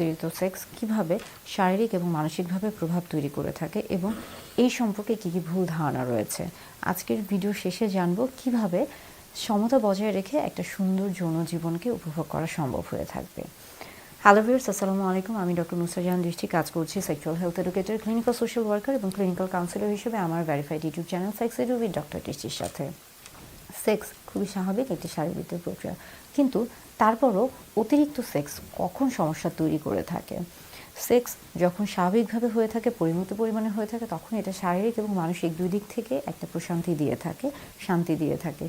অতিরিক্ত সেক্স কীভাবে শারীরিক এবং মানসিকভাবে প্রভাব তৈরি করে থাকে এবং এই সম্পর্কে কী কী ভুল ধারণা রয়েছে। আজকের ভিডিও শেষে জানবো কিভাবে সমতা বজায় রেখে একটা সুন্দর যৌন জীবনকে উপভোগ করা সম্ভব হয়ে থাকবে। হ্যালো ভিউয়ার্স, আসসালামু আলাইকুম। আমি ডক্টর নুসরাত জাহান দৃষ্টি, কাজ করছি sexual health educator, clinical social worker এবং ক্লিনিক্যাল কাউন্সিলর হিসেবে আমার verified YouTube channel sex edu with doctor দৃষ্টির সাথে। সেক্স খুবই স্বাভাবিক একটি শারীরবৃত্তীয় প্রক্রিয়া, কিন্তু তারপরও অতিরিক্ত সেক্স কখন সমস্যা তৈরি করে থাকে। সেক্স যখন স্বাভাবিকভাবে হয়ে থাকে, পরিমিত পরিমাণে হয়ে থাকে, তখন এটা শারীরিক এবং মানসিক দুই দিক থেকে একটা প্রশান্তি দিয়ে থাকে, শান্তি দিয়ে থাকে।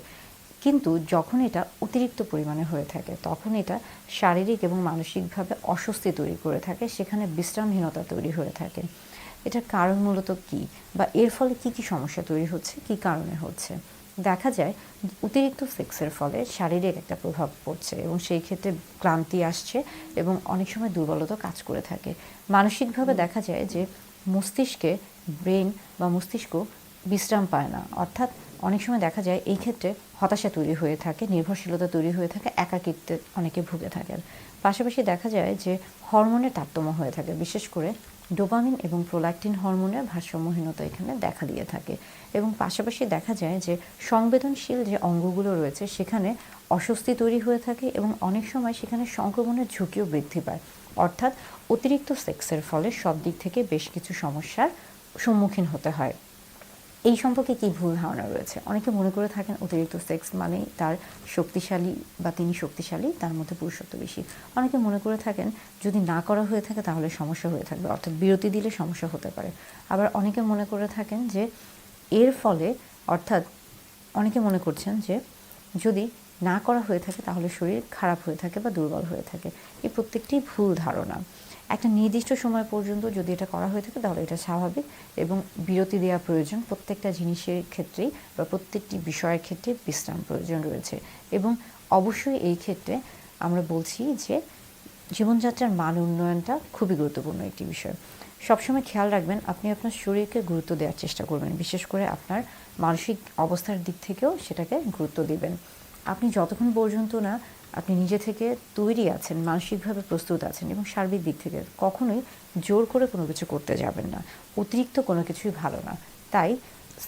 কিন্তু যখন এটা অতিরিক্ত পরিমাণে হয়ে থাকে, তখন এটা শারীরিক এবং মানসিকভাবে অস্বস্তি তৈরি করে থাকে, সেখানে বিশ্রামহীনতা তৈরি হয়ে থাকে। এটার কারণ মূলত কী, বা এর ফলে কী কী সমস্যা তৈরি হচ্ছে, কী কারণে হচ্ছে। দেখা যায় অতিরিক্ত সেক্সের ফলে শারীরিক একটা প্রভাব পড়ছে এবং সেই ক্ষেত্রে ক্লান্তি আসছে এবং অনেক সময় দুর্বলতা কাজ করে থাকে। মানসিকভাবে দেখা যায় যে মস্তিষ্কে ব্রেন বা মস্তিষ্ক বিশ্রাম পায় না, অর্থাৎ অনেক সময় দেখা যায় এই ক্ষেত্রে হতাশা তৈরি হয়ে থাকে, নির্ভরশীলতা তৈরি হয়ে থাকে, একাকিত্বে অনেকে ভুগে থাকেন। পাশাপাশি দেখা যায় যে হরমোনের তারতম্য হয়ে থাকে, বিশেষ করে ডোপামিন এবং প্রোল্যাক্টিন হরমোনের ভারসাম্যহীনতা এখানে দেখা দিয়ে থাকে। এবং পাশাপাশি দেখা যায় যে সংবেদনশীল যে অঙ্গগুলো রয়েছে সেখানে অস্বস্তি তৈরি হয়ে থাকে এবং অনেক সময় সেখানে সংক্রমণের ঝুঁকিও বৃদ্ধি পায়। অর্থাৎ অতিরিক্ত সেক্সের ফলে সব দিক থেকে বেশ কিছু সমস্যার সম্মুখীন হতে হয়। এই সম্পর্কে কী ভুল ধারণা রয়েছে? অনেকে মনে করে থাকেন অতিরিক্ত সেক্স মানেই তার শক্তিশালী বা তিনি শক্তিশালী, তার মধ্যে পুরুষত্ব বেশি। অনেকে মনে করে থাকেন যদি না করা হয়ে থাকে তাহলে সমস্যা হয়ে থাকবে, অর্থাৎ বিরতি দিলে সমস্যা হতে পারে। আবার অনেকে মনে করে থাকেন যে এর ফলে, অর্থাৎ অনেকে মনে করছেন যে যদি না করা হয়ে থাকে তাহলে শরীর খারাপ হয়ে থাকে বা দুর্বল হয়ে থাকে। এই প্রত্যেকটি ভুল ধারণা। একটা নির্দিষ্ট সময় পর্যন্ত যদি এটা করা হয়ে থাকে তাহলে এটা স্বাভাবিক এবং বিরতি দেওয়া প্রয়োজন। প্রত্যেকটা জিনিসের ক্ষেত্রেই বা প্রত্যেকটি বিষয়ের ক্ষেত্রে বিশ্রাম প্রয়োজন রয়েছে। এবং অবশ্যই এই ক্ষেত্রে আমরা বলছি যে জীবনযাত্রার মান উন্নয়নটা খুবই গুরুত্বপূর্ণ একটি বিষয়। সবসময় খেয়াল রাখবেন আপনি আপনার শরীরকে গুরুত্ব দেওয়ার চেষ্টা করবেন, বিশেষ করে আপনার মানসিক অবস্থার দিক থেকেও সেটাকে গুরুত্ব দিবেন। আপনি যতক্ষণ পর্যন্ত না আপনি নিজে থেকে তৈরি আছেন, মানসিকভাবে প্রস্তুত আছেন এবং সার্বিক দিক থেকে, কখনোই জোর করে কোনো কিছু করতে যাবেন না। অতিরিক্ত কোনো কিছুই ভালো না। তাই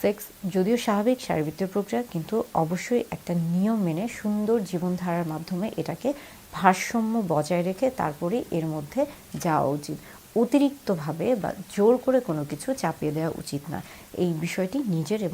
সেক্স যদিও স্বাভাবিক শারীরবৃত্তীয় প্রক্রিয়া, কিন্তু অবশ্যই একটা নিয়ম মেনে সুন্দর জীবনধারার মাধ্যমে এটাকে ভারসাম্য বজায় রেখে তারপরেই এর মধ্যে যাওয়া উচিত। অতিরিক্তভাবে বা জোর করে কোনো কিছু চাপিয়ে দেওয়া উচিত না। এই বিষয়টি নিজের এবং